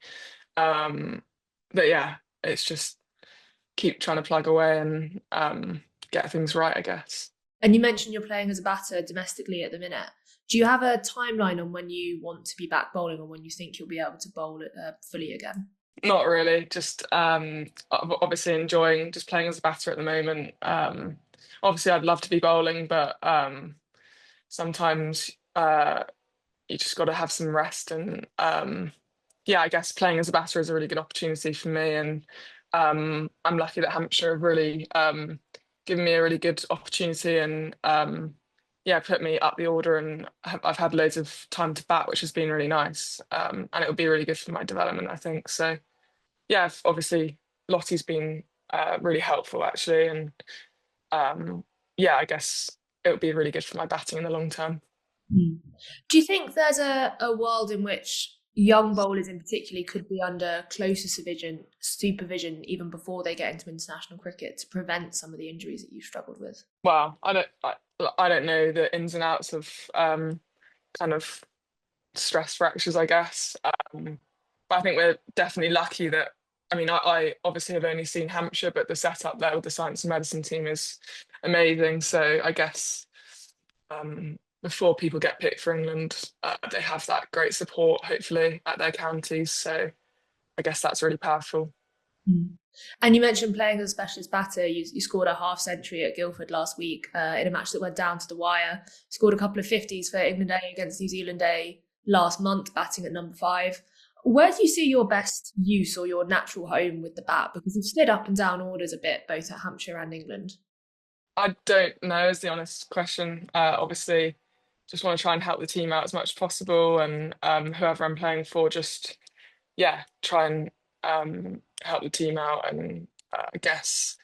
But yeah, it's just keep trying to plug away and get things right, I guess. And you mentioned you're playing as a batter domestically at the minute. Do you have a timeline on when you want to be back bowling or when you think you'll be able to bowl fully again? Not really, just obviously enjoying just playing as a batter at the moment. Obviously, I'd love to be bowling, but sometimes you just got to have some rest. And yeah, I guess playing as a batter is a really good opportunity for me. And I'm lucky that Hampshire have really given me a really good opportunity and yeah, put me up the order. And I've had loads of time to bat, which has been really nice. And it would be really good for my development, I think. So yeah, obviously Lottie's been really helpful actually. And yeah, I guess it would be really good for my batting in the long term. Do you think there's a world in which young bowlers in particular could be under closer supervision even before they get into international cricket to prevent some of the injuries that you've struggled with? Well, I don't know the ins and outs of kind of stress fractures, I guess. But I think we're definitely lucky that, I mean, I obviously have only seen Hampshire, but the setup there with the science and medicine team is amazing. So I guess before people get picked for England, they have that great support, hopefully, at their counties. So I guess that's really powerful. And you mentioned playing as a specialist batter. You scored a half century at Guildford last week in a match that went down to the wire. Scored a couple of 50s for England A against New Zealand A last month, batting at number 5. Where do you see your best use or your natural home with the bat? Because you've slid up and down orders a bit, both at Hampshire and England. I don't know is the honest question. Obviously, just want to try and help the team out as much as possible, and whoever I'm playing for, just try and help the team out, and I guess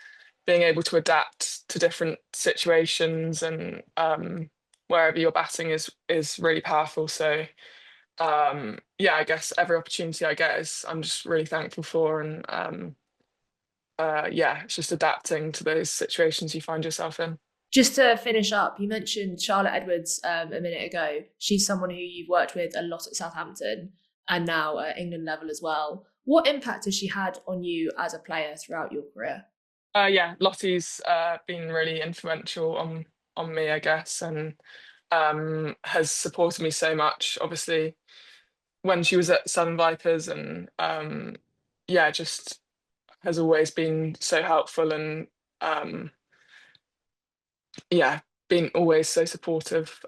being able to adapt to different situations and wherever you're batting is really powerful. So I guess every opportunity I get I'm just really thankful for, and it's just adapting to those situations you find yourself in. Just to finish up, you mentioned Charlotte Edwards a minute ago. She's someone who you've worked with a lot at Southampton and now at England level as well. What impact has she had on you as a player throughout your career? Lottie's been really influential on me, I guess, and has supported me so much. Obviously, when she was at Southern Vipers, and just has always been so helpful, and been always so supportive.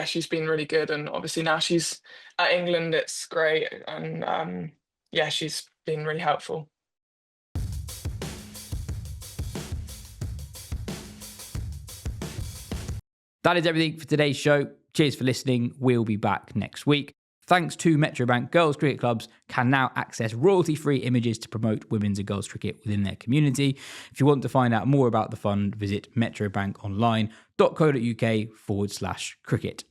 She's been really good, and obviously now she's at England, it's great, and she's been really helpful. That is everything for today's show. Cheers for listening. We'll be back next week. Thanks to Metrobank, girls' cricket clubs can now access royalty-free images to promote women's and girls' cricket within their community. If you want to find out more about the fund, visit metrobankonline.co.uk/cricket.